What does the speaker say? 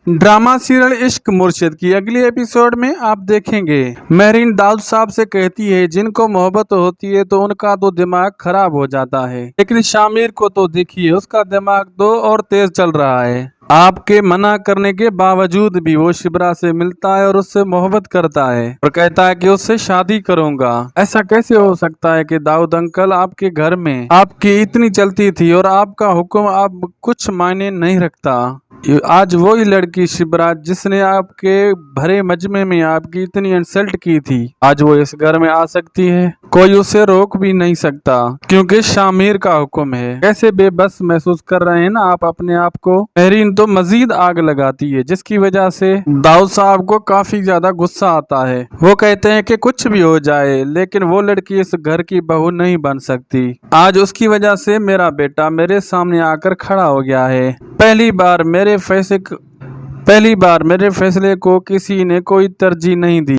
Drama serial इश्क मुर्शिद की अगली एपिसोड में आप देखेंगे महरीन दाऊद साहब से कहती है जिनको मोहब्बत होती है तो उनका तो दिमाग खराब हो जाता है, लेकिन शामिर को तो देखिए उसका दिमाग तो और तेज चल रहा है। आपके मना करने के बावजूद भी वो शिबरा से मिलता है और उससे मोहब्बत करता है और कहता है कि उससे शादी करूंगा। ऐसा कैसे हो सकता है कि दाऊद अंकल आपके घर में आपकी इतनी चलती थी और आपका हुक्म अब कुछ मायने नहीं रखता। आज वही लड़की शिबरा जिसने आपके भरे मजमे में आपकी इतनी इंसल्ट की थी, आज वो इस घर में आ सकती है। कोई उसे रोक भी नहीं सकता क्योंकि शामिर का हुक्म है। कैसे बेबस महसूस कर रहे हैं ना आप अपने आप को। महरीन तो मजीद आग लगाती है जिसकी वजह से दाऊद साहब को काफी ज्यादा गुस्सा आता है। वो कहते हैं कि कुछ भी हो जाए लेकिन वो लड़की इस घर की बहू नहीं बन सकती। आज उसकी वजह से मेरा बेटा मेरे सामने आकर खड़ा हो गया है। पहली बार मेरे फैसले को किसी ने कोई तरजीह नहीं दी।